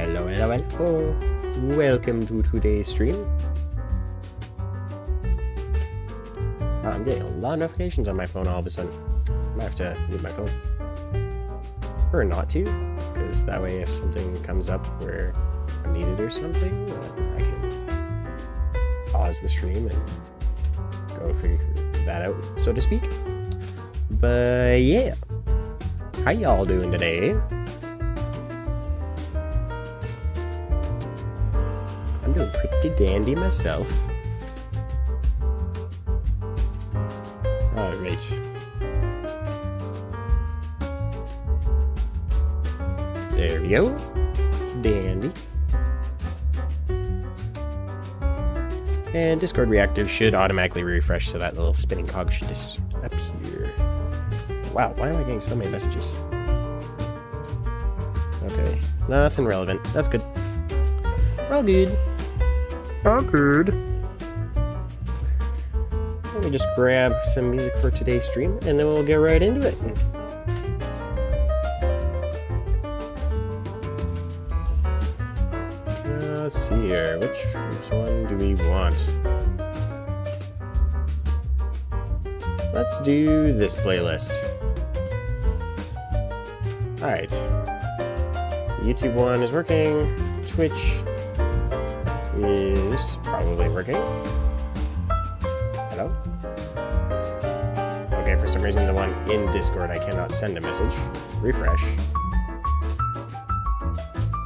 Hello, hello, hello. Welcome to today's stream. I'm getting a lot of notifications on my phone all of a sudden. I might have to mute my phone. Prefer not to, because that way if something comes up where I'm needed or something, I can pause the stream and go figure that out, so to speak. But yeah, how y'all doing today? I'm doing pretty dandy myself. Alright. There we go. Dandy. And Discord Reactive should automatically refresh, so that little spinning cog should disappear. Wow, why am I getting so many messages? Okay, nothing relevant. That's good. We're all good. All good. Let me just grab some music for today's stream, and then we'll get right into it. Let's see here. Which one do we want? Let's do this playlist. Alright. YouTube one is working. Twitch is probably working. Hello? Okay, for some reason the one in Discord I cannot send a message. Refresh.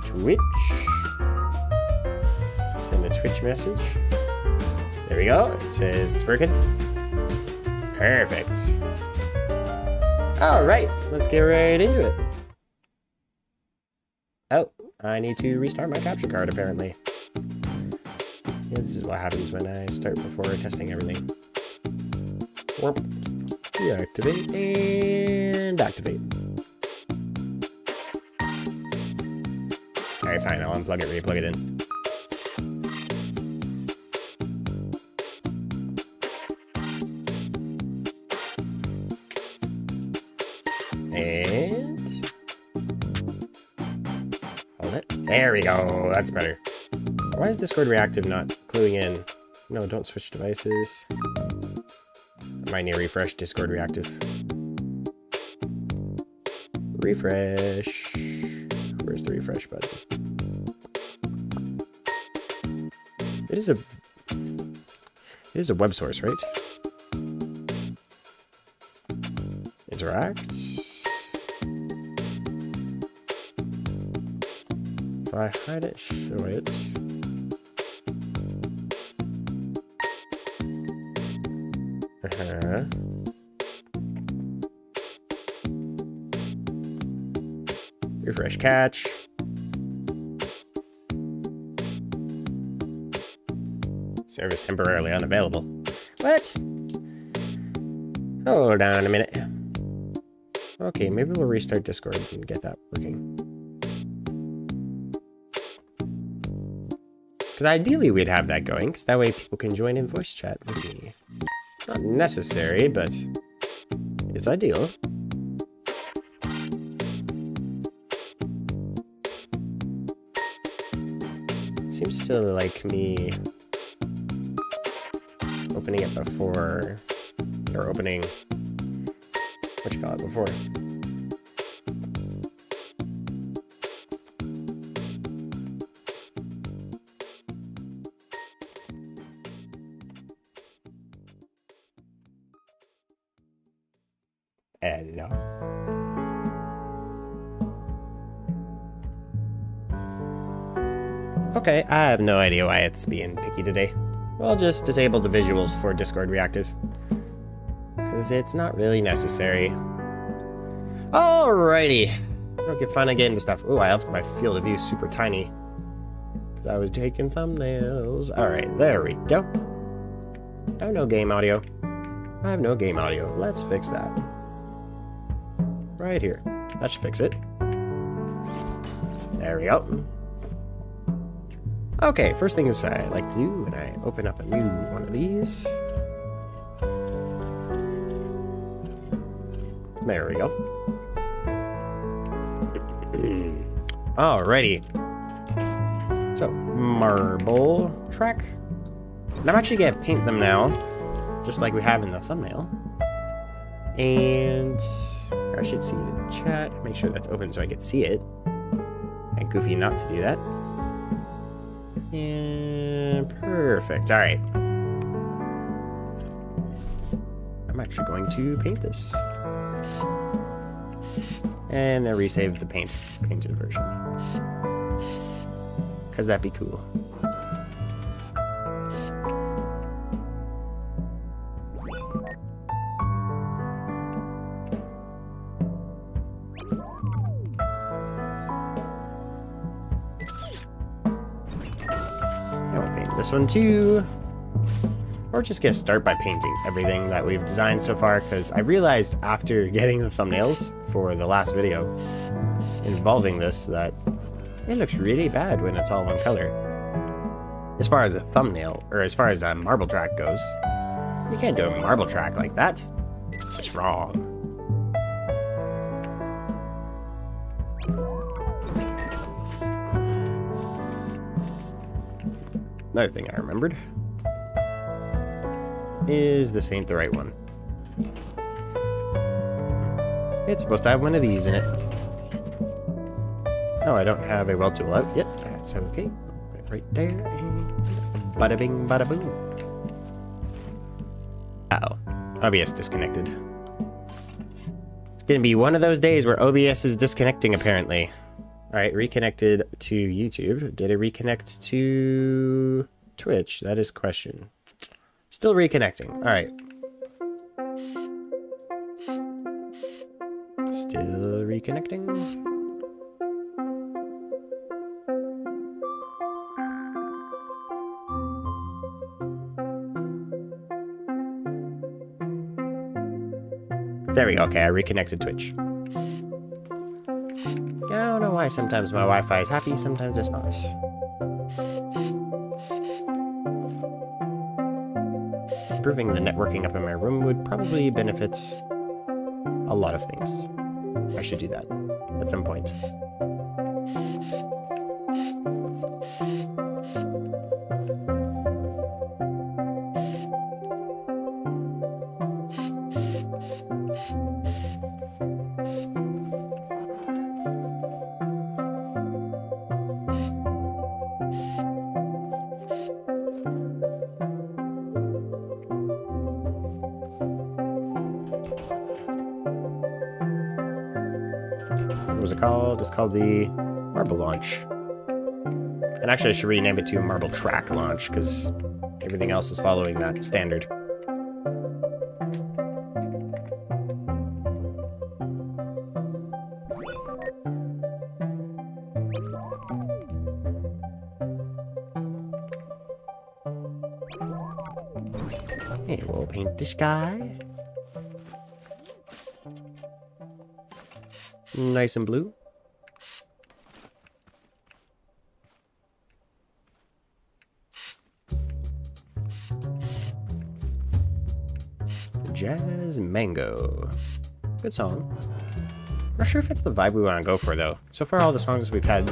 Twitch. Send a Twitch message. There we go. It says it's working. Perfect. Alright, let's get right into it. Oh, I need to restart my capture card apparently. Yeah, this is what happens when I start before testing everything. Warp. Deactivate and activate. Alright, fine. I'll unplug it, re-plug it in. And hold it. There we go. That's better. Why is Discord Reactive not cluing in? No, don't switch devices. I might need to refresh Discord Reactive. Refresh. Where's the refresh button? It is a web source, right? Interact. If I hide it, show it. Refresh catch. Service temporarily unavailable. What? Hold on a minute. Okay, maybe we'll restart Discord and get that working. Because ideally we'd have that going, because that way people can join in voice chat with me. It's not necessary, but it's ideal. Seems to like me opening it before, or opening, what you call it, before. Hello. Okay, I have no idea why it's being picky today. We'll just disable the visuals for Discord Reactive, because it's not really necessary. Alrighty. Okay, finally get into stuff. Oh, I left my field of view super tiny, because I was taking thumbnails. Alright, there we go. Oh, no game audio. I have no game audio. Let's fix that. Right here. That should fix it. There we go. Okay, first thing I like to do when I open up a new one of these. There we go. Alrighty. So, marble track. And I'm actually going to paint them now, just like we have in the thumbnail. And I should see the chat. Make sure that's open so I can see it. And goofy not to do that. And perfect. All right. I'm actually going to paint this. And then resave the painted version. Because that'd be cool. This one too. Or just get start by painting everything that we've designed so far, because I realized after getting the thumbnails for the last video involving this that it looks really bad when it's all one color. As far as a thumbnail, or as far as a marble track goes, you can't do a marble track like that. It's just wrong. Another thing I remembered is this ain't the right one. It's supposed to have one of these in it. No, I don't have a weld tool out yet. That's okay. Put it right there. And bada bing, bada boom. Uh-oh. OBS disconnected. It's gonna be one of those days where OBS is disconnecting, apparently. Alright, reconnected to YouTube. Did it reconnect to Twitch? That is question. Still reconnecting. Alright. Still reconnecting. There we go. Okay, I reconnected Twitch. I don't know why sometimes my Wi-Fi is happy, sometimes it's not. Improving the networking up in my room would probably benefit a lot of things. I should do that at some point. What was it called? It's called the Marble Launch. And actually I should rename it to Marble Track Launch, because everything else is following that standard. Okay, we'll paint this guy. Nice and blue. Jazz Mango. Good song. Not sure if it's the vibe we want to go for, though. So far, all the songs we've had,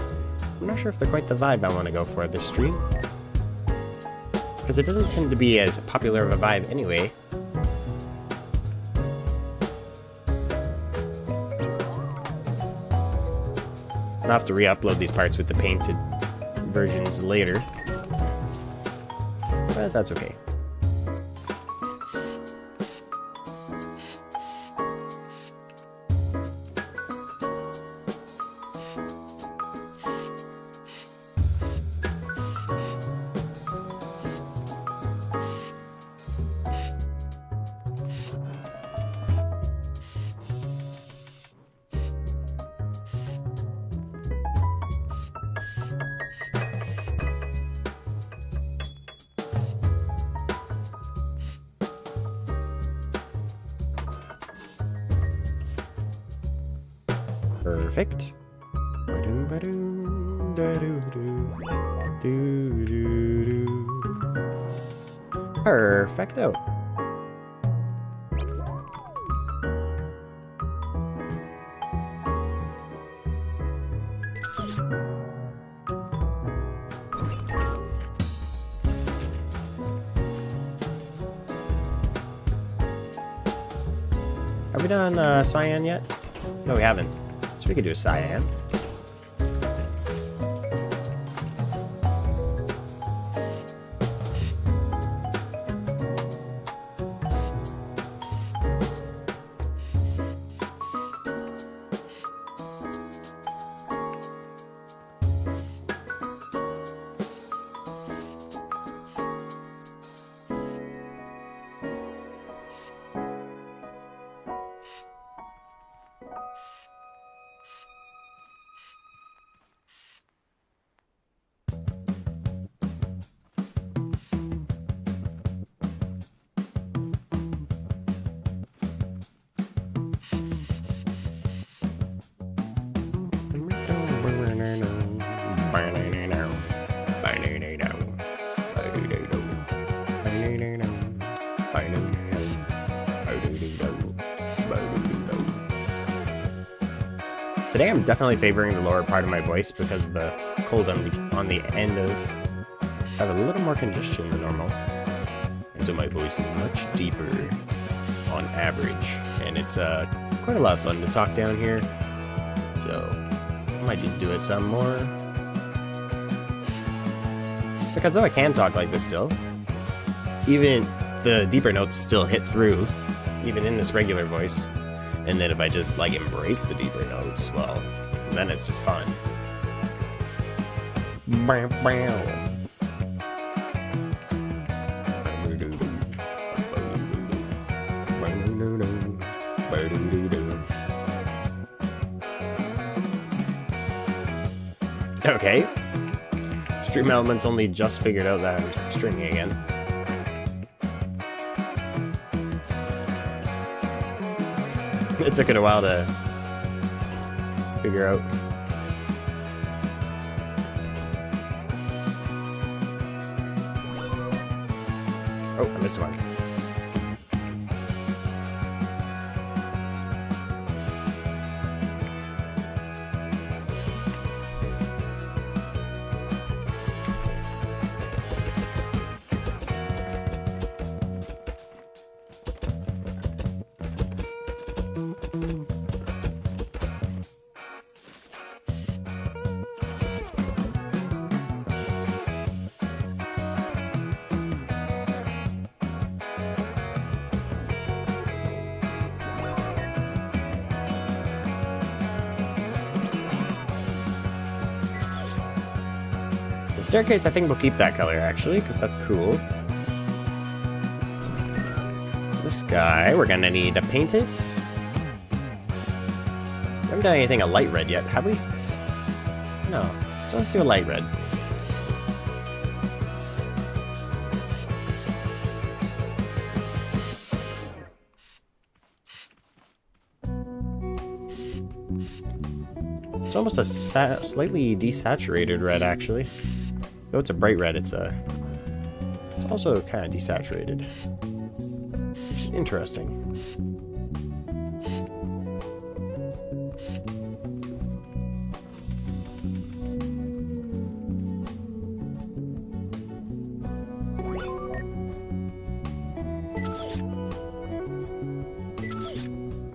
I'm not sure if they're quite the vibe I want to go for this stream. Because it doesn't tend to be as popular of a vibe anyway. I'll have to re-upload these parts with the painted versions later. But that's okay. Perfect. Perfecto. Have we done cyan yet? No, we haven't. So we could do a cyan. Today I'm definitely favoring the lower part of my voice because the cold on the end of just have a little more congestion than normal. And so my voice is much deeper on average. And it's quite a lot of fun to talk down here. So I might just do it some more. Because though I can talk like this still, even the deeper notes still hit through, even in this regular voice. And then if I just like embrace the deeper notes, well, then it's just fun. Okay. Stream Elements only just figured out that I'm stringing again. It took it a while to figure out. Oh, I missed one. The staircase, I think we'll keep that color, actually, because that's cool. This guy, we're gonna need to paint it. We haven't done anything a light red yet, have we? No. So let's do a light red. It's almost a slightly desaturated red, actually. Though it's a bright red, it's also kind of desaturated. Which is interesting.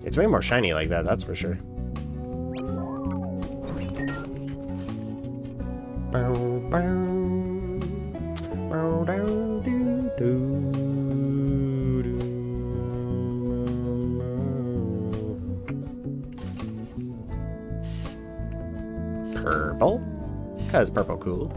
It's way more shiny like that, that's for sure. Purple? Cause purple cool.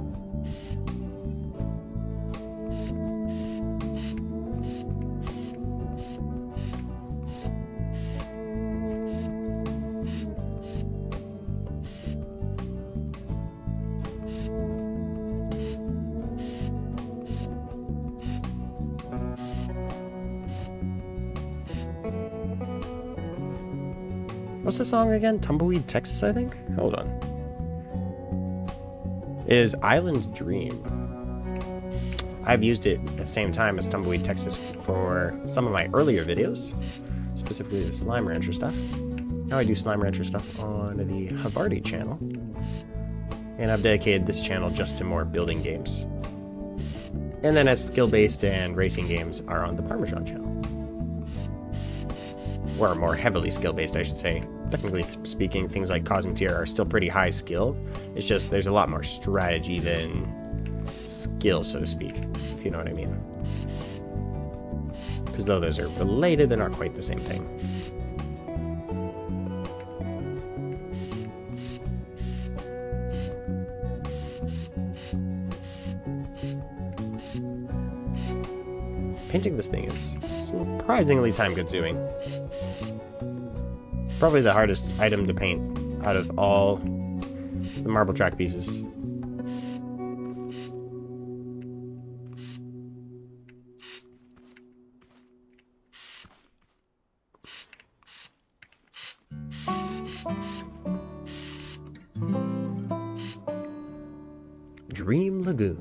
What's the song again? Tumbleweed, Texas, I think? Hold on. It is Island Dream. I've used it at the same time as Tumbleweed, Texas for some of my earlier videos, specifically the Slime Rancher stuff. Now I do Slime Rancher stuff on the Havarti channel. And I've dedicated this channel just to more building games. And then as skill-based and racing games are on the Parmesan channel. or more heavily skill-based, I should say. Technically speaking, things like Cosmeteer are still pretty high skill. It's just there's a lot more strategy than skill, so to speak, if you know what I mean. Because though those are related, they're not quite the same thing. Painting this thing is surprisingly time-consuming. Probably the hardest item to paint out of all the marble track pieces. Dream Lagoon.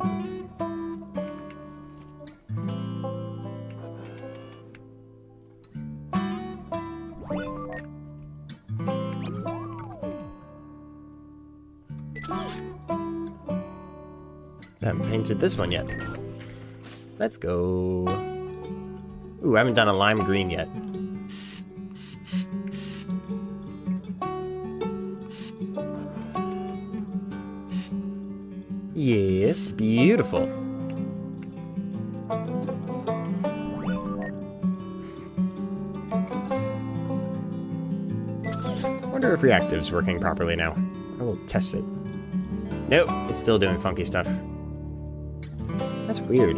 I haven't painted this one yet. Let's go. Ooh, I haven't done a lime green yet. Yes, beautiful. Wonder if reactive's working properly now. I will test it. Nope, it's still doing funky stuff. That's weird.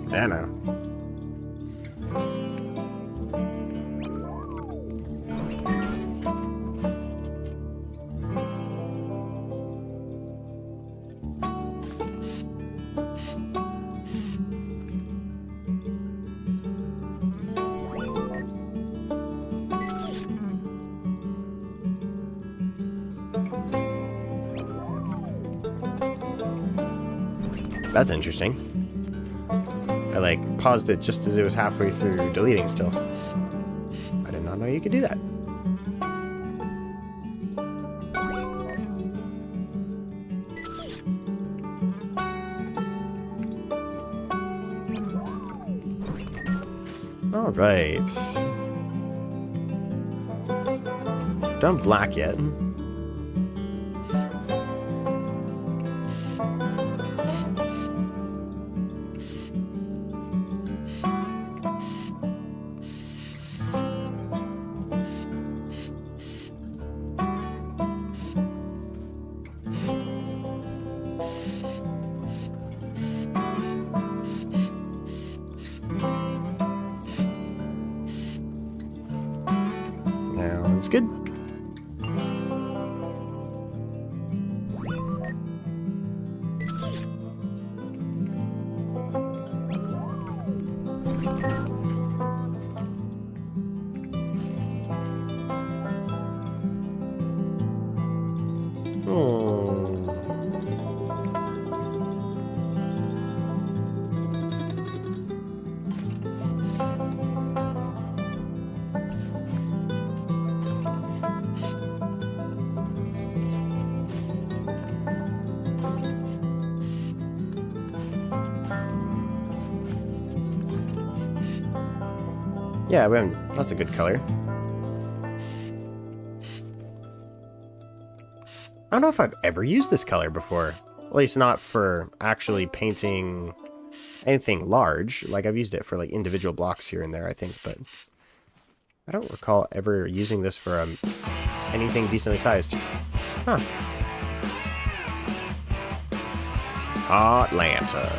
I don't know. That's interesting. I like paused it just as it was halfway through deleting still. I did not know you could do that. All right. Done black yet. Sounds good. Yeah, that's a good color. I don't know if I've ever used this color before. At least not for actually painting anything large. Like, I've used it for like individual blocks here and there, I think, but I don't recall ever using this for anything decently sized. Huh. Atlanta.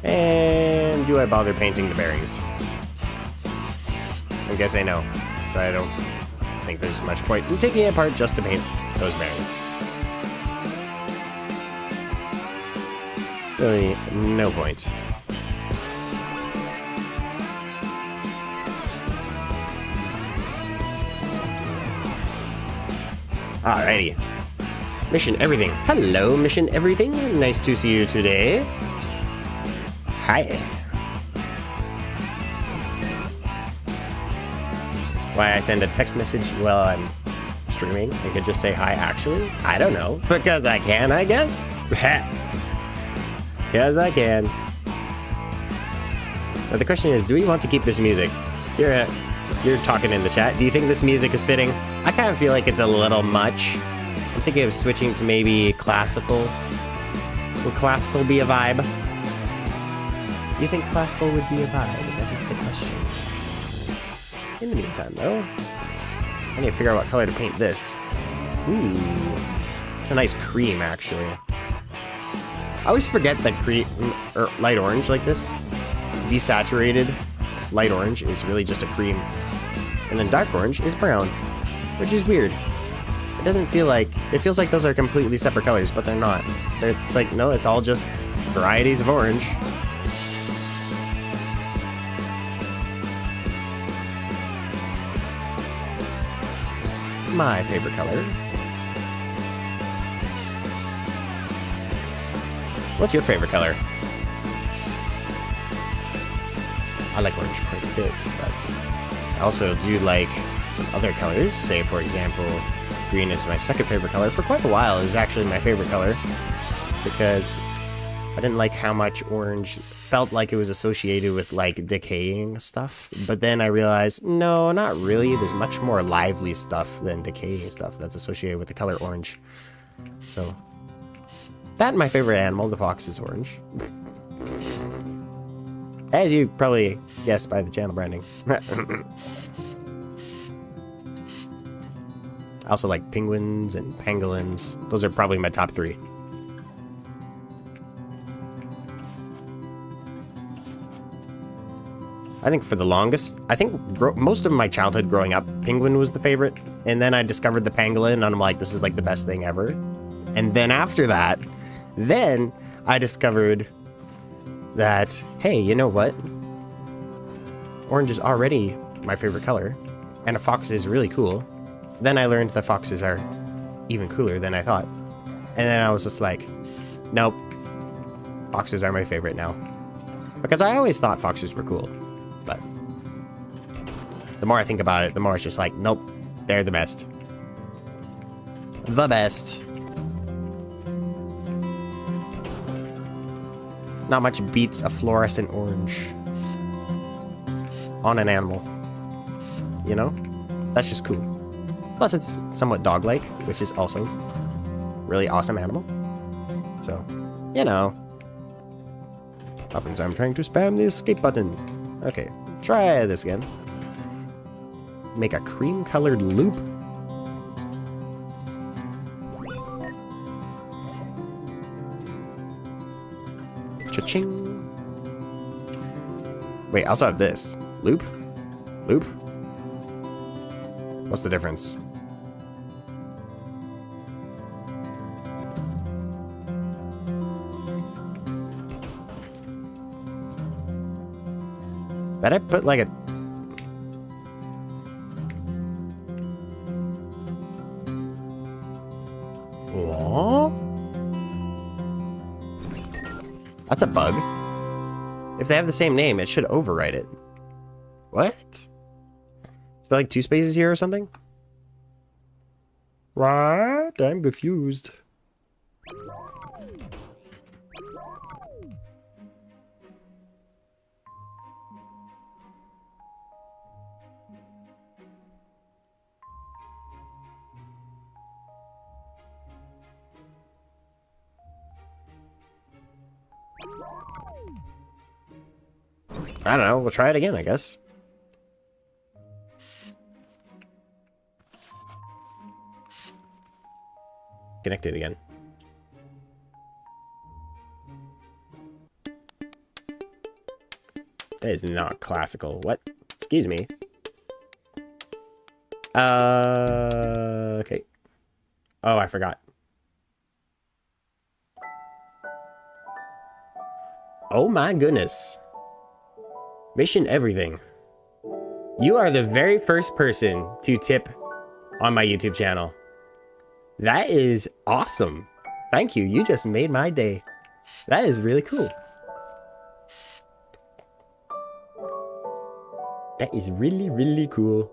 And do I bother painting the berries? I guess I know, so I don't think there's much point in taking it apart just to paint those berries. Really, no point. Alrighty. Mission Everything. Hello, Mission Everything. Nice to see you today. Hi. Why I send a text message while I'm streaming? I could just say hi, actually? I don't know. Because I can, I guess? Because I can. But the question is, do we want to keep this music? You're talking in the chat. Do you think this music is fitting? I kind of feel like it's a little much. I'm thinking of switching to maybe classical. Would classical be a vibe? Do you think classical would be a vibe? That is the question. In the meantime, though, I need to figure out what color to paint this. Ooh, it's a nice cream, actually. I always forget that light orange like this, desaturated light orange, is really just a cream. And then dark orange is brown, which is weird. It doesn't feel like... It feels like those are completely separate colors, but they're not. It's like, no, it's all just varieties of orange. My favorite color. What's your favorite color? I like orange quite a bit, but I also do like some other colors. Say, for example, green is my second favorite color. For quite a while, it was actually my favorite color because I didn't like how much orange felt like it was associated with, like, decaying stuff. But then I realized, no, not really. There's much more lively stuff than decaying stuff that's associated with the color orange. So, that and my favorite animal, the fox, is orange. As you probably guessed by the channel branding. I also like penguins and pangolins. Those are probably my top 3. I think for the longest, I think most of my childhood growing up, penguin was the favorite. And then I discovered the pangolin, and I'm like, this is like the best thing ever. And then after that, then I discovered that, hey, you know what? Orange is already my favorite color, and a fox is really cool. Then I learned that foxes are even cooler than I thought. And then I was just like, nope, foxes are my favorite now. Because I always thought foxes were cool, but the more I think about it, the more it's just like, nope, they're the best. The best. Not much beats a fluorescent orange on an animal. You know? That's just cool. Plus, it's somewhat dog-like, which is also really awesome animal. So, you know. Happens I'm trying to spam the escape button. Okay, try this again. Make a cream-colored loop. Cha-ching. Wait, I also have this. Loop? Loop? What's the difference? Bet I put like a... Aww. That's a bug. If they have the same name, it should overwrite it. What? Is there like 2 spaces here or something? What? I'm confused. I don't know, we'll try it again, I guess. Connected again. That is not classical. What? Excuse me. Okay. Oh, I forgot. Oh my goodness. Mission everything. You are the very first person to tip on my YouTube channel. That is awesome. Thank you. You just made my day. That is really cool. That is really, really cool.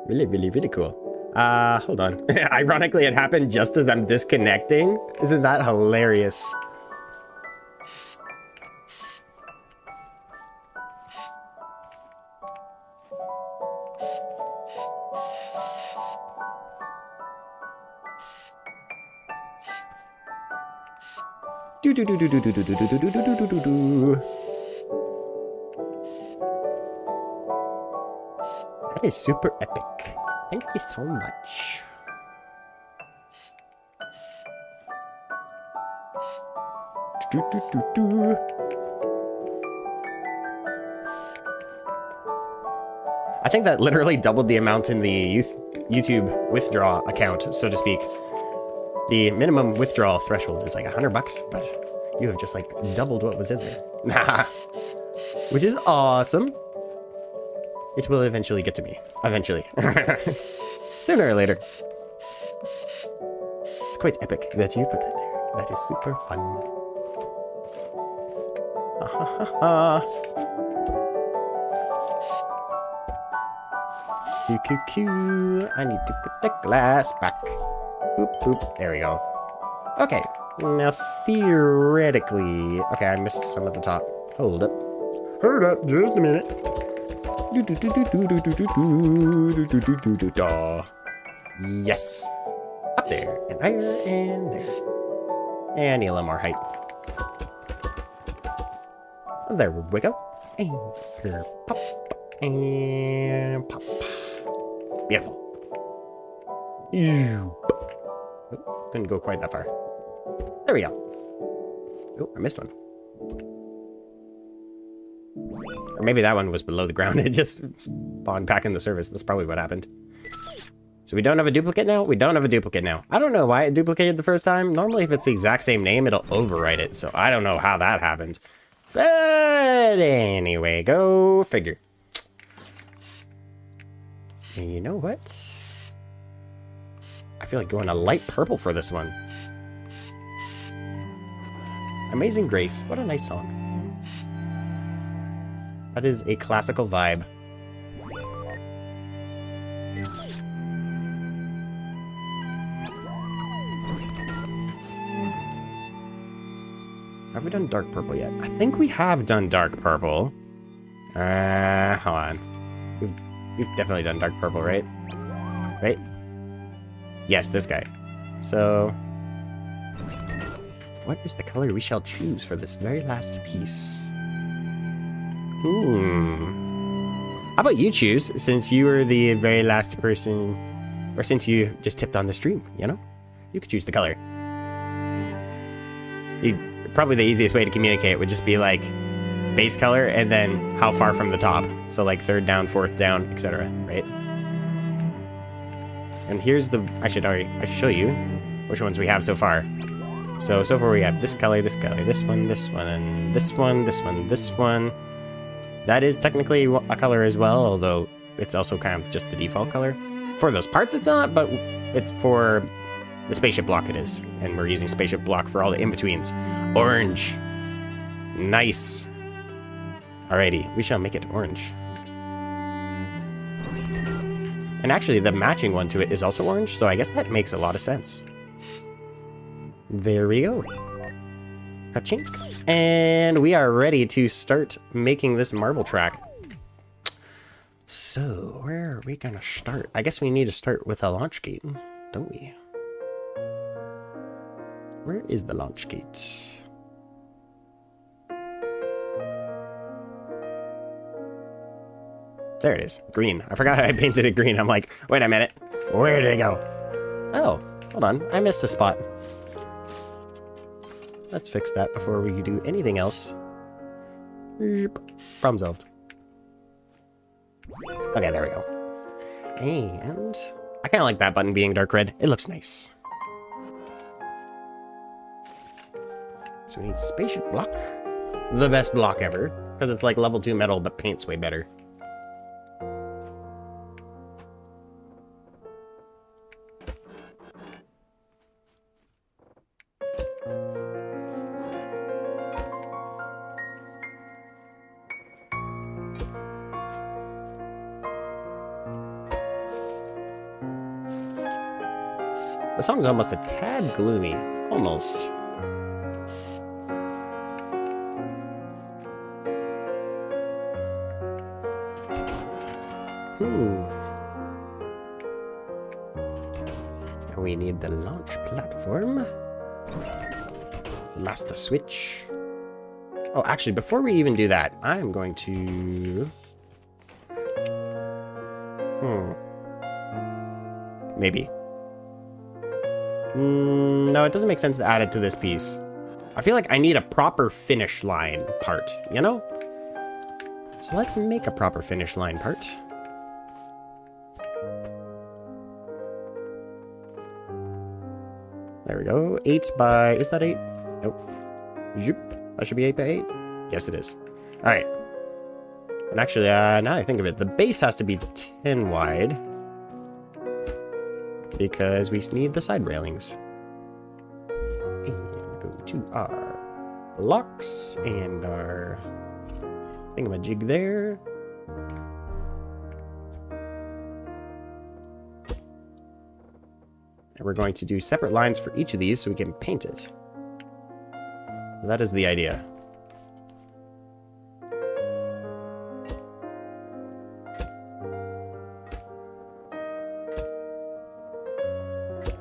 Really, really, really cool. Hold on. Ironically, it happened just as I'm disconnecting. Isn't that hilarious? Do do do do do do do do do do do do do do. That is super epic. Thank you so much. Do do do do. I think that literally doubled the amount in the YouTube withdraw account, so to speak. The minimum withdrawal threshold is like $100, but you have just like doubled what was in there. Which is awesome. It will eventually get to me. Eventually. Sooner or later. It's quite epic that you put that there. That is super fun. Ha ha ha. Q. I need to put the glass back. Boop, boop. There we go. Okay. Now, theoretically... Okay, I missed some at the top. Hold up. Hold up. Just a minute. Yes. Up there. And higher. And there. And need a little more height. There we go. And here, pop. And pop. Beautiful. Oh, couldn't go quite that far. There we go. Oh, I missed one. Or maybe that one was below the ground. It just spawned back in the service. That's probably what happened. So we don't have a duplicate now? We don't have a duplicate now. I don't know why it duplicated the first time. Normally, if it's the exact same name, it'll overwrite it. So I don't know how that happened. But anyway, go figure. And you know what? I feel like going a light purple for this one. Amazing Grace. What a nice song. That is a classical vibe. Have we done dark purple yet? I think we have done dark purple. Hold on. We've definitely done dark purple, right? Right? Yes, this guy. So, what is the color we shall choose for this very last piece? How about you choose, since you were the very last person, or since you just tipped on the stream, you know? You could choose the color. Probably the easiest way to communicate would just be like base color and then how far from the top. So like third down, fourth down, etc. Right? And here's the, I should show you which ones we have so far. So far we have this color, this one, this one, and this one, this one, this one. That is technically a color as well, although it's also kind of just the default color. For those parts it's not, but it's for the spaceship block it is. And we're using spaceship block for all the in-betweens. Orange. Nice. Alrighty, we shall make it orange. And actually, the matching one to it is also orange, so I guess that makes a lot of sense. There we go. Ka-chink. And we are ready to start making this marble track. So, where are we gonna start? I guess we need to start with a launch gate, don't we? Where is the launch gate? There it is. Green. I forgot I painted it green. I'm like, wait a minute. Where did it go? Oh, hold on. I missed a spot. Let's fix that before we do anything else. Problem solved. Okay, there we go. And I kind of like that button being dark red. It looks nice. So we need spaceship block. The best block ever. Because it's like level 2 metal, but paint's way better. The song's almost a tad gloomy. Almost. And we need the launch platform. Master switch. Oh, actually, before we even do that, I'm going to... Maybe. No, it doesn't make sense to add it to this piece. I feel like I need a proper finish line part, you know? So let's make a proper finish line part. There we go. 8 by... Is that 8? Nope. Zoop. That should be 8 by 8? Yes, it is. Alright. And actually, now I think of it, the base has to be 10 wide. Because we need the side railings. And go to our blocks and our thingamajig there. And we're going to do separate lines for each of these so we can paint it. That is the idea.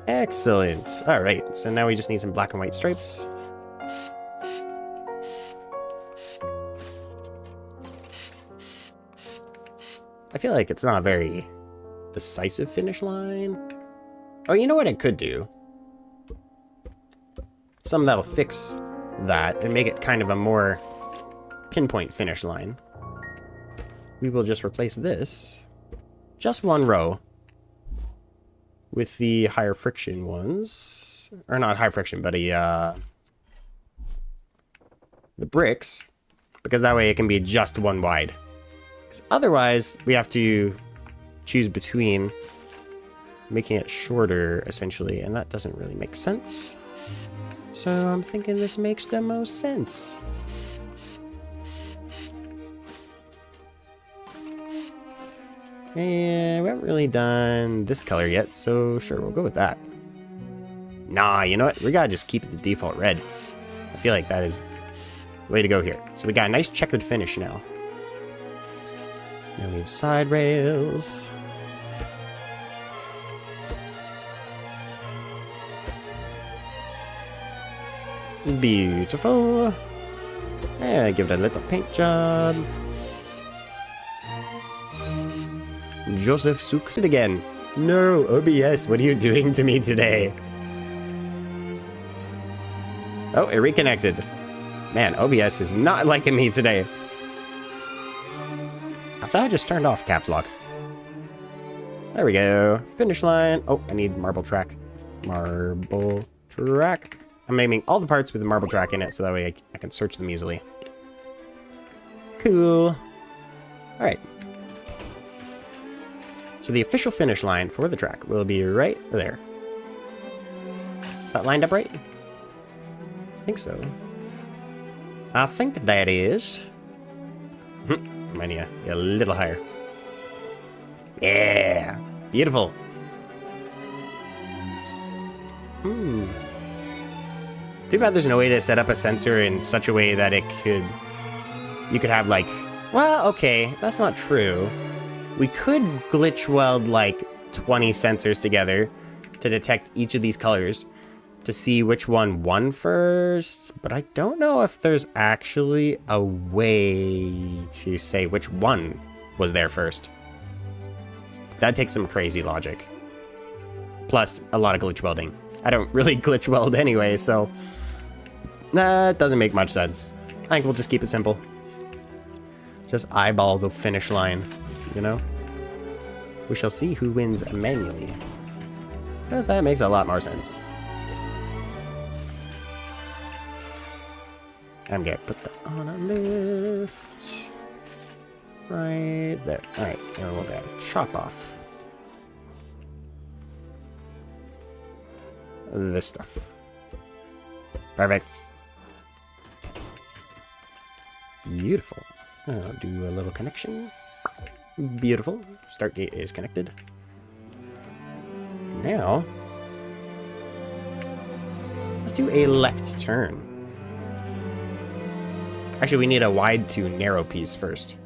Excellent. All right, so now we just need some black and white stripes. I feel like it's not a very decisive finish line. Oh, you know what I could do? Something that'll fix that and make it kind of a more pinpoint finish line. We will just replace this, just one row, with the higher friction ones, or not high friction, but the bricks, because that way it can be just one wide. Because otherwise, we have to choose between making it shorter, essentially, and that doesn't really make sense. So I'm thinking this makes the most sense. And we haven't really done this color yet, so sure, we'll go with that. Nah, you know what? We gotta just keep it the default red. I feel like that is the way to go here. So we got a nice checkered finish now. Now we have side rails. Beautiful. And give it a little paint job. Joseph Sooks it again. No, OBS, what are you doing to me today? Oh, it reconnected. Man, OBS is not liking me today. I thought I just turned off caps lock. There we go. Finish line. Oh, I need marble track. Marble track. I'm naming all the parts with the marble track in it, so that way I can search them easily. Cool. Alright. So the official finish line for the track will be right there. That lined up right? I think so. I think that is. Might need a little higher. Yeah! Beautiful. Too bad there's no way to set up a sensor in such a way that it could... You could have like... Well, okay, that's not true. We could glitch weld like 20 sensors together to detect each of these colors to see which one won first, but I don't know if there's actually a way to say which one was there first. That takes some crazy logic. Plus, a lot of glitch welding. I don't really glitch weld anyway, so... That doesn't make much sense. I think we'll just keep it simple. Just eyeball the finish line. You know? We shall see who wins manually. Because that makes a lot more sense. I'm gonna put that on a lift. Right there. Alright, and we'll go chop off this stuff. Perfect. Beautiful. I'll do a little connection. Beautiful. Start gate is connected. Now, Let's do a left turn. Actually, we need a wide to narrow piece first.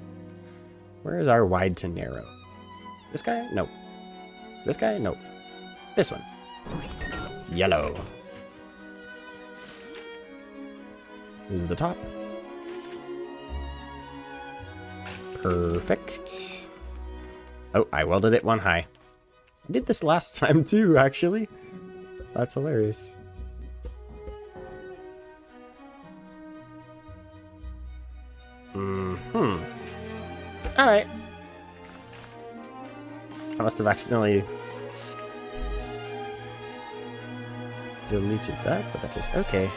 Where is our wide to narrow? This guy? Nope. This guy? Nope. This one. Yellow. This is the top. Perfect. Oh, I welded it one high. I did this last time too, actually. That's hilarious. Alright. I must have accidentally deleted that, but that just okay.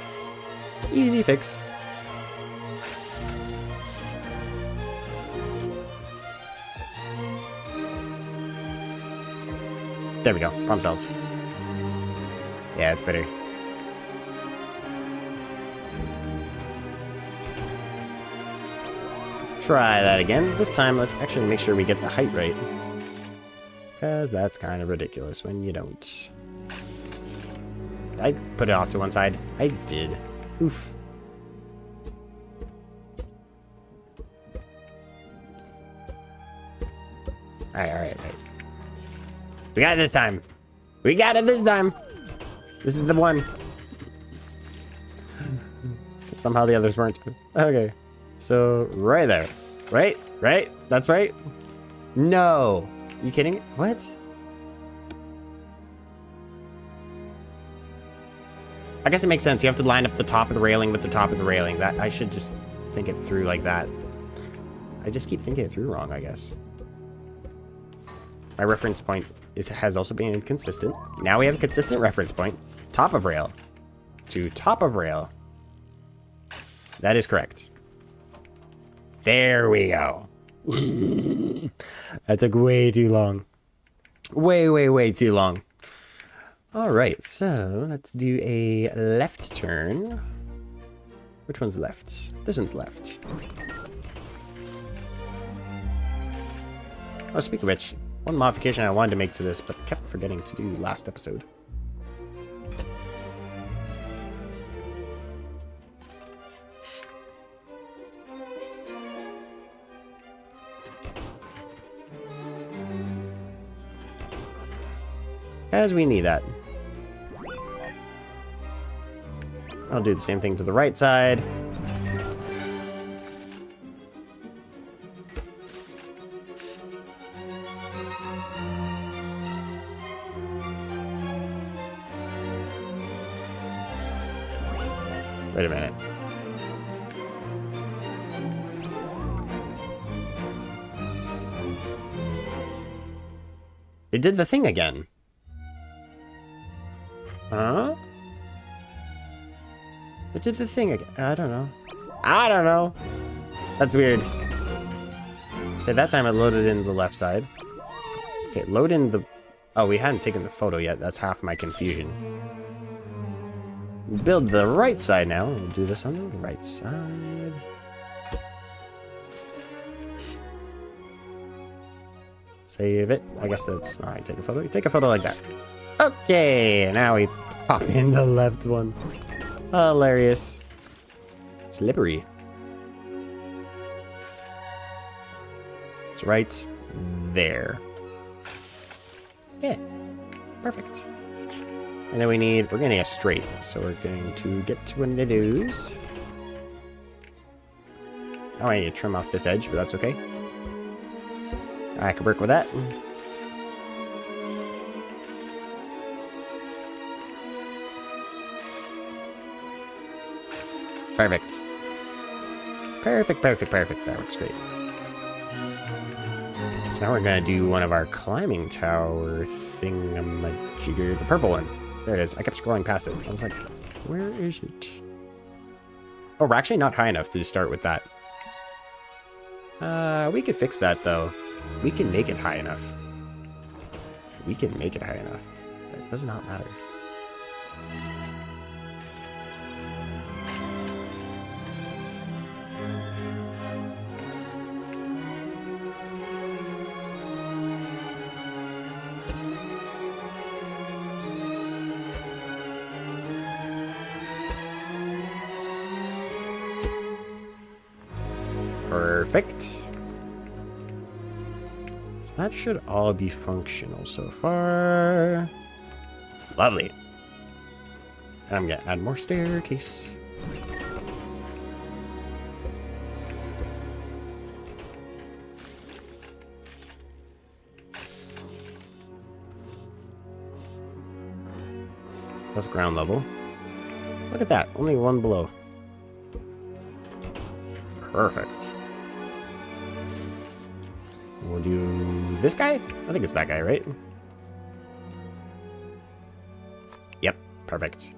Easy fix. There we go. Problem solved. Yeah, it's better. Try that again. This time, let's actually make sure we get the height right. Because that's kind of ridiculous when you don't. I put it off to one side. I did. Oof. Alright. We got it this time. We got it this time. This is the one. But somehow the others weren't. Okay. So, right there. Right? That's right? No. You kidding me? What? I guess it makes sense. You have to line up the top of the railing with the top of the railing. That I should just think it through like that. I just keep thinking it through wrong, I guess. My reference point has also been inconsistent. Now we have a consistent reference point. Top of rail to top of rail. That is correct. There we go. That took way too long. Way too long. All right, so let's do a left turn. Which one's left? This one's left. Oh, speaking of which, one modification I wanted to make to this, but kept forgetting to do last episode. As we need that. I'll do the same thing to the right side. Wait a minute. It did the thing again. Huh? It did the thing again. I don't know. That's weird. Okay, that time it loaded in the left side. Okay, load in the... Oh, we hadn't taken the photo yet. That's half my confusion. Build the right side now. We'll do this on the right side. Save it. I guess that's... Alright, take a photo. Take a photo like that. Okay, now we pop in the left one. Hilarious. Slippery. It's right there. Yeah, perfect. And then we're gonna need a straight, so we're going to get to one of those. Oh, I need to trim off this edge, but that's okay. I can work with that. Perfect. Perfect. That works great. So now we're gonna do one of our climbing tower thingamajigger, the purple one. There it is. I kept scrolling past it. I was like, where is it? Oh, we're actually not high enough to start with that. We could fix that though. We can make it high enough. It does not matter. Perfect. So that should all be functional so far. Lovely. And I'm gonna add more staircase. That's ground level. Look at that, only one below. Perfect. We'll do this guy? I think it's that guy, right? Yep, perfect.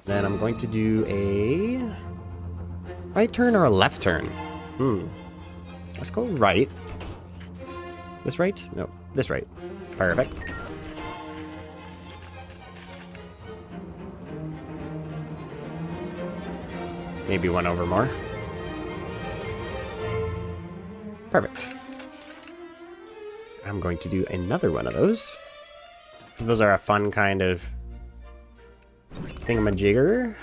Then I'm going to do a right turn or a left turn. Let's go right. This right? No, this right. Perfect. Maybe one over more. Perfect. I'm going to do another one of those. Because those are a fun kind of thingamajigger.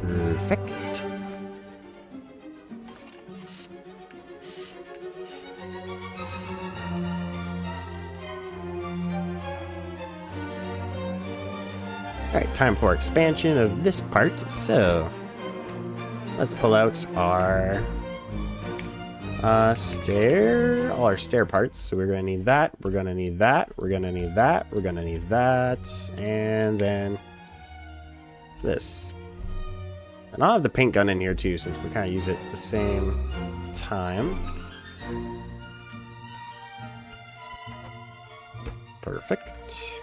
Perfect. Alright, time for expansion of this part. So, let's pull out our all our stair parts. So we're gonna need that, we're gonna need that, we're gonna need that, we're gonna need that, and then this. And I'll have the paint gun in here too, since we kind of use it at the same time. Perfect.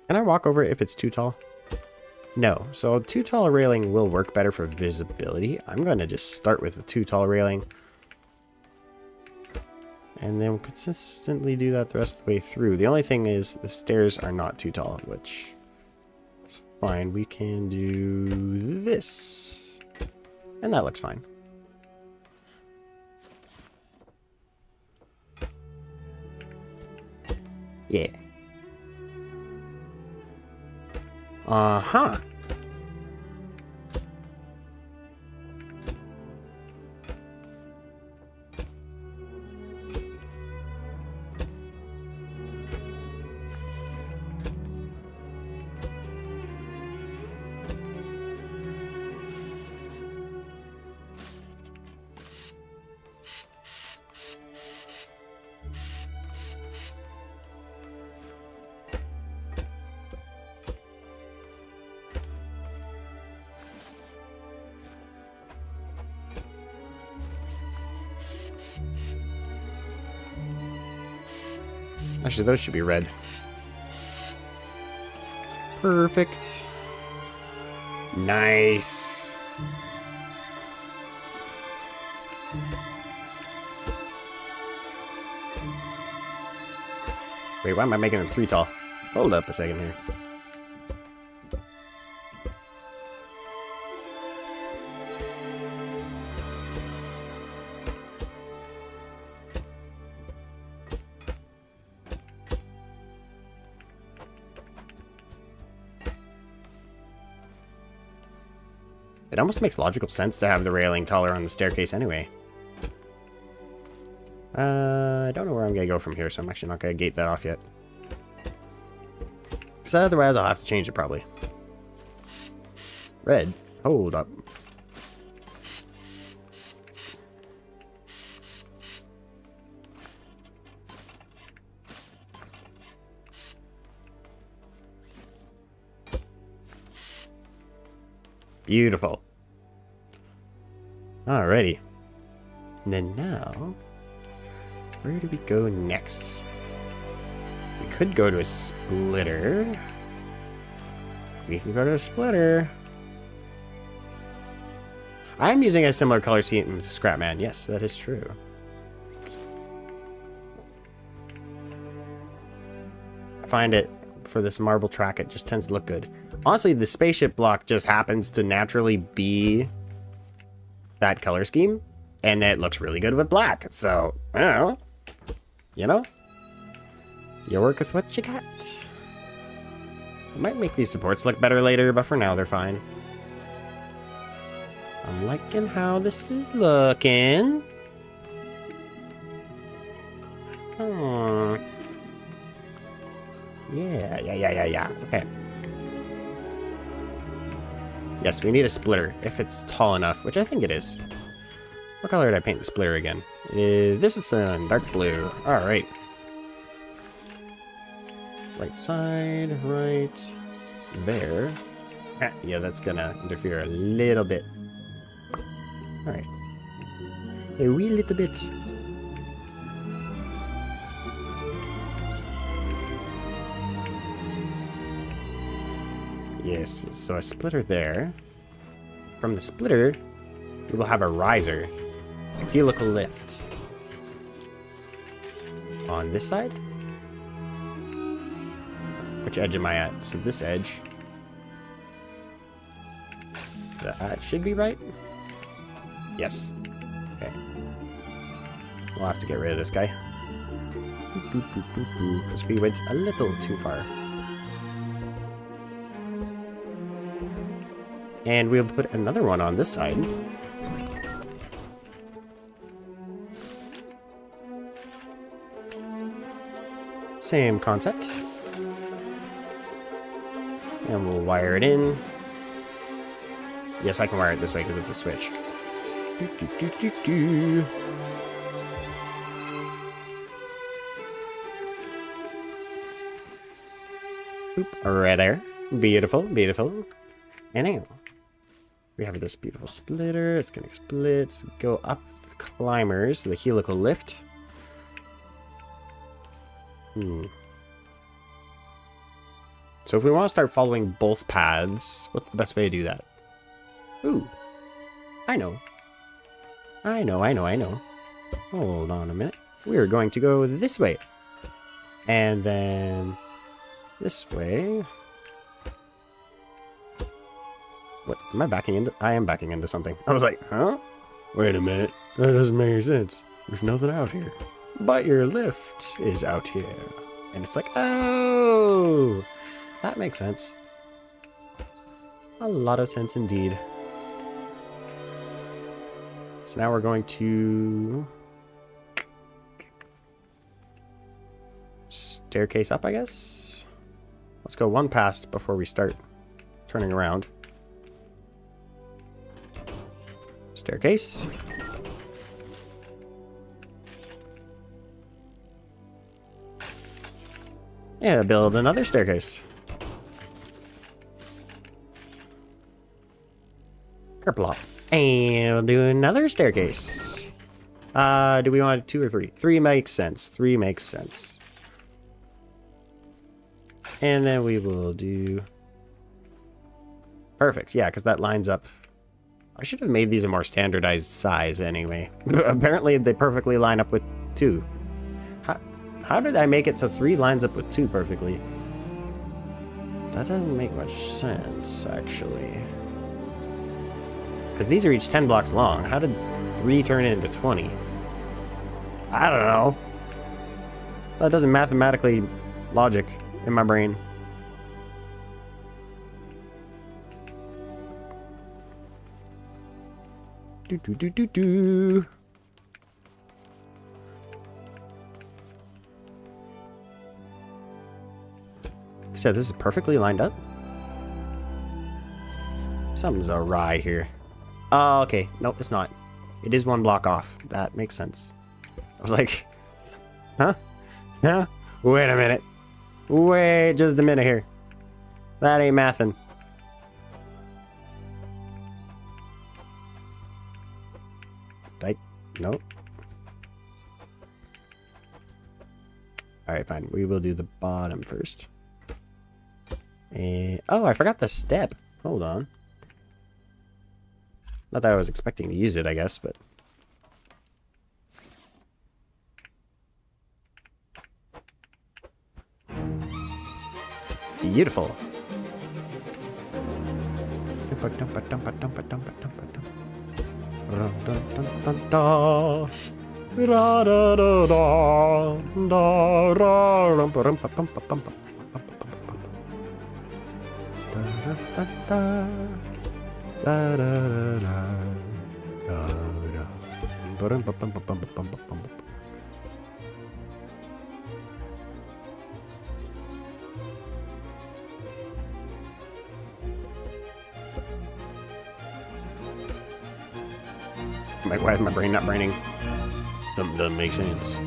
Can I walk over it if it's too tall? No. So too tall railing will work better for visibility. I'm going to just start with a too tall railing. And then consistently do that the rest of the way through. The only thing is the stairs are not too tall, which is fine. We can do this. And that looks fine. Yeah. Uh-huh. Actually, those should be red. Perfect. Nice. Wait, why am I making them 3 tall? Hold up a second here. It almost makes logical sense to have the railing taller on the staircase anyway. I don't know where I'm going to go from here, so I'm actually not going to gate that off yet. Because otherwise I'll have to change it probably. Red. Hold up. Beautiful. Alrighty. And then now, where do we go next? We could go to a splitter. We could go to a splitter. I'm using a similar color scheme with Scrapman. Yes, that is true. I find it, for this marble track, it just tends to look good. Honestly, the spaceship block just happens to naturally be that color scheme, and it looks really good with black. So, I don't know. You know? You work with what you got. I might make these supports look better later, but for now they're fine. I'm liking how this is looking. Oh. Yeah. Okay. Yes, we need a splitter, if it's tall enough, which I think it is. What color did I paint the splitter again? This is dark blue. Alright. Right side, right there. Yeah, that's gonna interfere a little bit. Alright. A wee little bit. Yes, so a splitter there. From the splitter, we will have a riser. A helical lift. On this side? Which edge am I at? So this edge. That should be right? Yes. Okay. We'll have to get rid of this guy. Because we went a little too far. And we'll put another one on this side. Same concept. And we'll wire it in. Yes, I can wire it this way because it's a switch. Oop, right there. Beautiful, beautiful. And now, we have this beautiful splitter. It's going to split, go up the climbers, the helical lift. So if we want to start following both paths, what's the best way to do that? Ooh, I know. Hold on a minute. We're going to go this way. And then this way. What, am I backing into? I am backing into something. I was like, huh? Wait a minute. That doesn't make any sense. There's nothing out here. But your lift is out here. And it's like, oh, that makes sense. A lot of sense indeed. So now we're going to staircase up, I guess. Let's go one past before we start turning around. Staircase. Yeah, build another staircase. Kerplop. And we'll do another staircase. Do we want 2 or 3? 3 makes sense. 3 makes sense. And then we will do... Perfect. Yeah, because that lines up. I should have made these a more standardized size anyway. Apparently they perfectly line up with 2. How did I make it so 3 lines up with 2 perfectly? That doesn't make much sense, actually. Because these are each 10 blocks long. How did 3 turn into 20? I don't know. That doesn't mathematically logic in my brain. Do do do do do. So this is perfectly lined up. Something's awry here. Oh, okay. Nope, it's not. It is 1 block off. That makes sense. I was like, huh? Huh? Wait a minute. Wait just a minute here. That ain't mathin'. Nope. Alright, fine. We will do the bottom first. And oh, I forgot the step. Hold on. Not that I was expecting to use it, I guess, but beautiful. Like, why is my brain not braining? Doesn't make sense.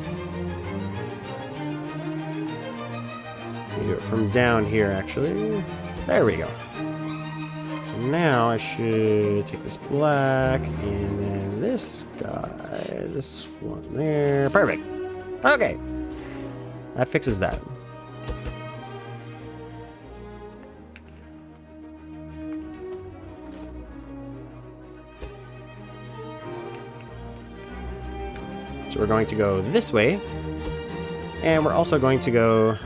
We do it from down here, actually. There we go. So now I should take this black and then this guy, this one there. Perfect. Okay. That fixes that. So we're going to go this way, and we're also going to go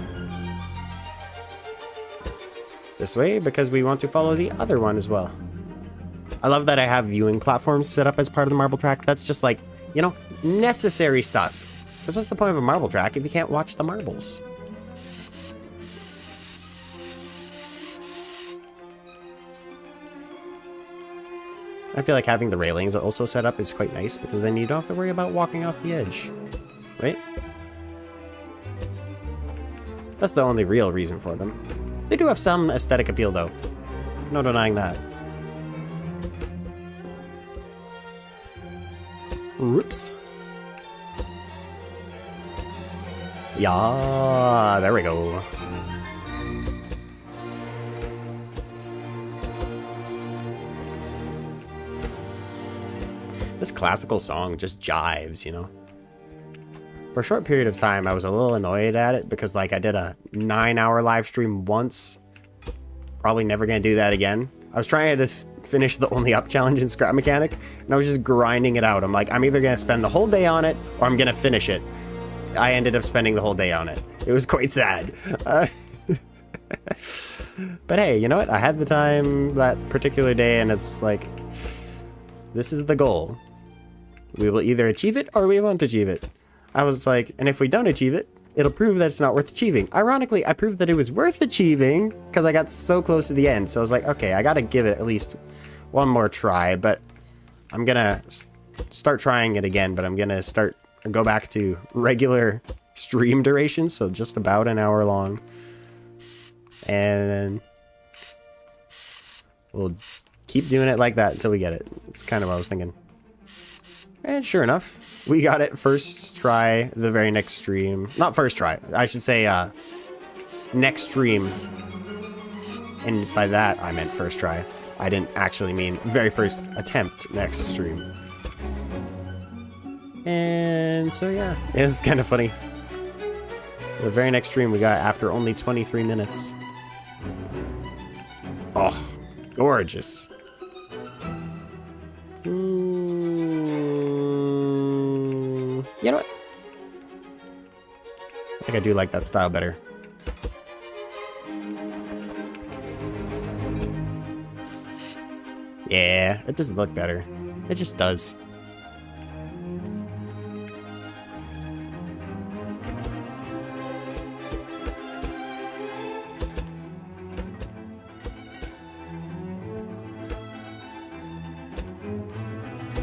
this way because we want to follow the other one as well. I love that I have viewing platforms set up as part of the marble track. That's just like, you know, necessary stuff. Because what's the point of a marble track if you can't watch the marbles? I feel like having the railings also set up is quite nice, because then you don't have to worry about walking off the edge, right? That's the only real reason for them. They do have some aesthetic appeal, though. No denying that. Whoops. Yeah, there we go. This classical song just jives, you know? For a short period of time, I was a little annoyed at it because, like, I did a 9-hour live stream once. Probably never gonna do that again. I was trying to finish the Only Up challenge in Scrap Mechanic, and I was just grinding it out. I'm like, I'm either gonna spend the whole day on it, or I'm gonna finish it. I ended up spending the whole day on it. It was quite sad. But hey, you know what? I had the time that particular day, and it's like, this is the goal. We will either achieve it or we won't achieve it. I was like, and if we don't achieve it, it'll prove that it's not worth achieving. Ironically, I proved that it was worth achieving because I got so close to the end. So I was like, okay, I gotta give it at least one more try, but I'm gonna start trying it again, but I'm gonna go back to regular stream duration, so just about an hour long. And then we'll keep doing it like that until we get it. It's kind of what I was thinking. And sure enough, we got it first try the very next stream. Not first try, I should say next stream. And by that, I meant first try. I didn't actually mean very first attempt next stream. And so yeah, it's kind of funny. The very next stream we got after only 23 minutes. Oh, gorgeous. You know what? think I do like that style better. Yeah, it doesn't look better. It just does.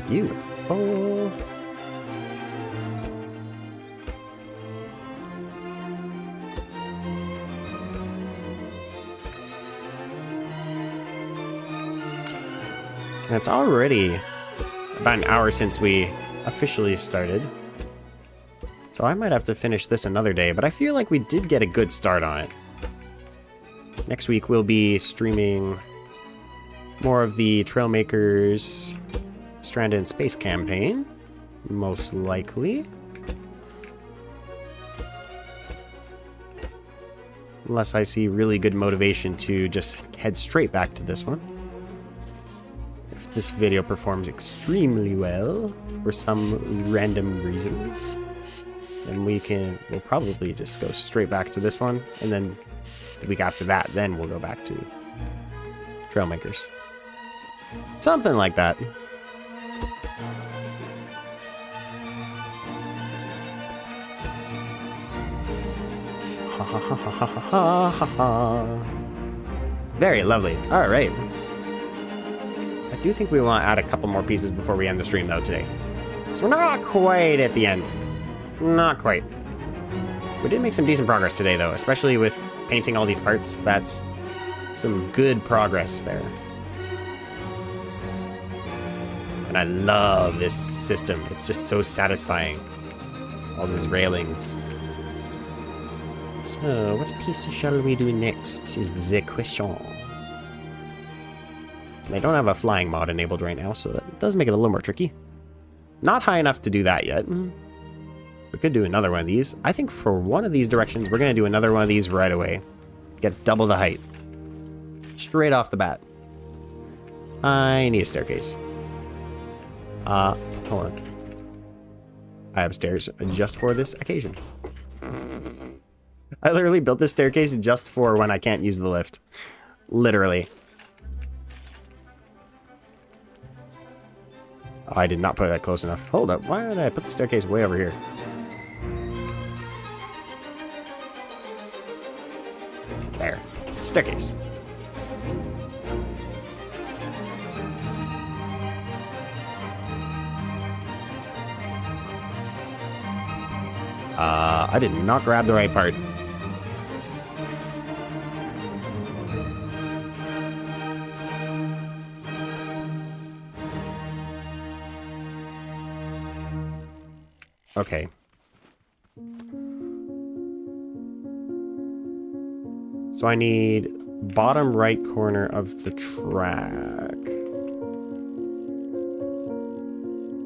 Beautiful. And it's already about an hour since we officially started. So I might have to finish this another day, but I feel like we did get a good start on it. Next week we'll be streaming more of the Trailmakers Stranded in Space campaign, most likely. Unless I see really good motivation to just head straight back to this one. If this video performs extremely well for some random reason, then we'll probably just go straight back to this one, and then the week after that, then we'll go back to Trailmakers. Something like that. Ha ha ha ha ha ha ha. Very lovely. All right. I do think we want to add a couple more pieces before we end the stream, though, today. So we're not quite at the end. Not quite. We did make some decent progress today, though, especially with painting all these parts. That's some good progress there. And I love this system. It's just so satisfying. All these railings. So, what piece shall we do next is the question. They don't have a flying mod enabled right now, so that does make it a little more tricky. Not high enough to do that yet. We could do another one of these. I think for one of these directions, we're going to do another one of these right away. Get double the height. Straight off the bat. I need a staircase. Hold on. I have stairs just for this occasion. I literally built this staircase just for when I can't use the lift. Literally. Oh, I did not put that close enough. Hold up. Why did I put the staircase way over here? There. Staircase. I did not grab the right part. Okay. So I need bottom right corner of the track.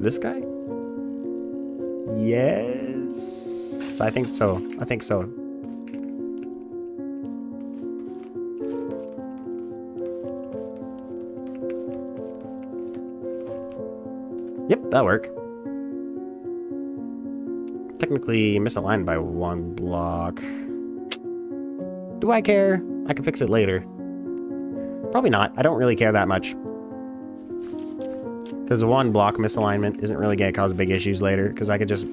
This guy? Yes. I think so. I think so. Yep, that'll work. Technically misaligned by one block. Do I care? I can fix it later. Probably not. I don't really care that much. Because the one block misalignment isn't really going to cause big issues later. Because I could just...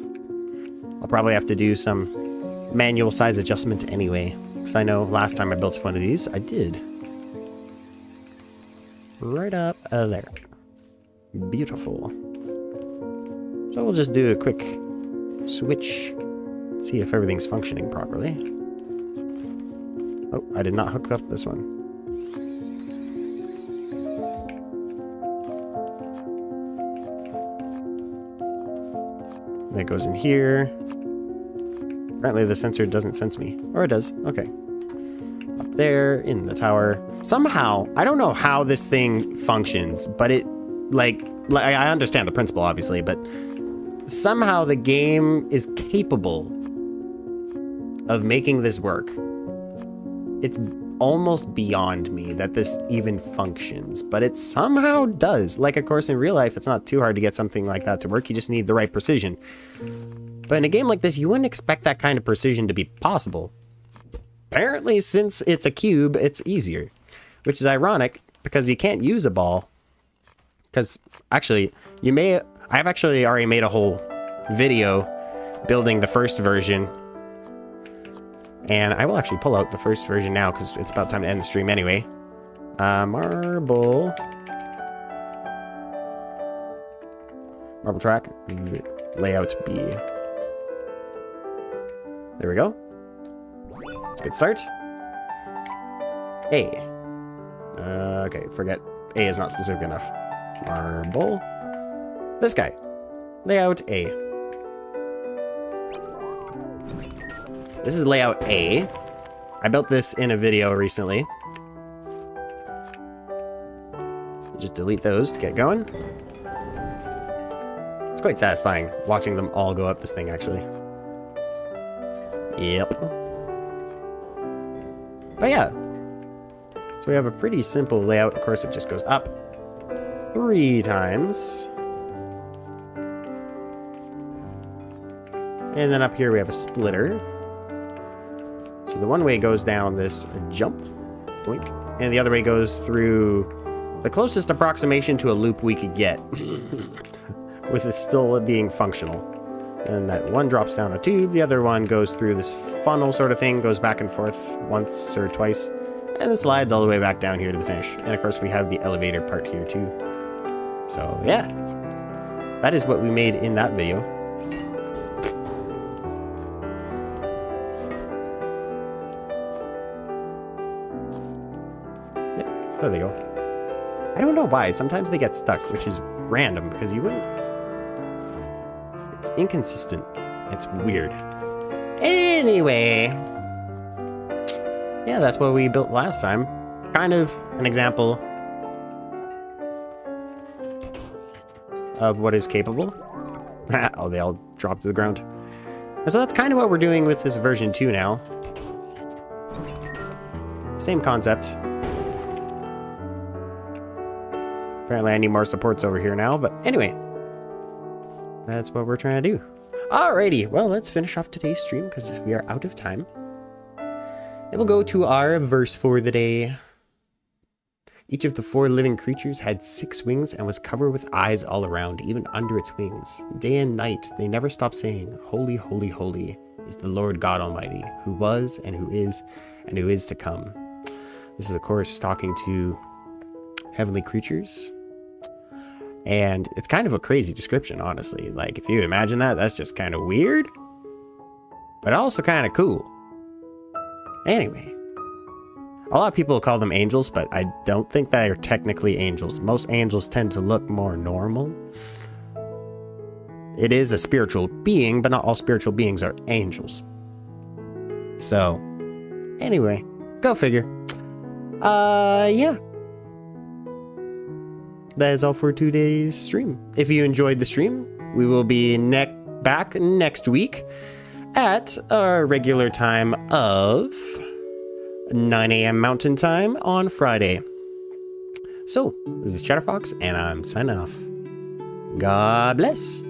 I'll probably have to do some manual size adjustment anyway. Because I know last time I built one of these, I did. Right up there. Beautiful. So we'll just do a quick switch. See if everything's functioning properly. Oh, I did not hook up this one. That goes in here. Apparently the sensor doesn't sense me. Or it does. Okay. Up there in the tower. Somehow, I don't know how this thing functions, but it, like I understand the principle, obviously, but somehow the game is capable of making this work. It's almost beyond me that this even functions, but it somehow does. Like, of course, in real life, it's not too hard to get something like that to work. You just need the right precision. But in a game like this, you wouldn't expect that kind of precision to be possible. Apparently, since it's a cube, it's easier. Which is ironic, because you can't use a ball. Because, actually, I've actually already made a whole video building the first version. And I will actually pull out the first version now, because it's about time to end the stream anyway. Marble track, layout B. There we go. That's a good start. A. Okay, forget. A is not specific enough. Marble. This guy. Layout A. This is layout A. I built this in a video recently. Just delete those to get going. It's quite satisfying watching them all go up this thing, actually. Yep. But yeah. So we have a pretty simple layout. Of course, it just goes up 3 times. And then up here we have a splitter. So the one way goes down this jump, blink, and the other way goes through the closest approximation to a loop we could get, with it still being functional. And that one drops down a tube, the other one goes through this funnel sort of thing, goes back and forth once or twice, and then slides all the way back down here to the finish. And of course we have the elevator part here too. So yeah, that is what we made in that video. Yep, there they go. I don't know why, sometimes they get stuck, which is random, because you wouldn't... It's inconsistent. It's weird. Anyway. Yeah, that's what we built last time. Kind of an example of what is capable. Oh, they all dropped to the ground. And so that's kind of what we're doing with this version 2 now. Same concept. Apparently I need more supports over here now, but anyway. That's what we're trying to do. Alrighty, well, let's finish off today's stream because we are out of time. And we'll go to our verse for the day. Each of the 4 living creatures had 6 wings and was covered with eyes all around, even under its wings. Day and night, they never stopped saying, "Holy, holy, holy is the Lord God Almighty, who was and who is to come." This is, of course, talking to heavenly creatures. And it's kind of a crazy description, honestly. Like, if you imagine that, that's just kind of weird, but also kind of cool. Anyway, a lot of people call them angels, but I don't think they are technically angels. Most angels tend to look more normal. It is a spiritual being, but not all spiritual beings are angels. So, anyway, go figure. Yeah. That is all for today's stream. If you enjoyed the stream, we will be back next week at our regular time of 9 a.m. Mountain Time on Friday. So, this is Cheddar Fox, and I'm signing off. God bless.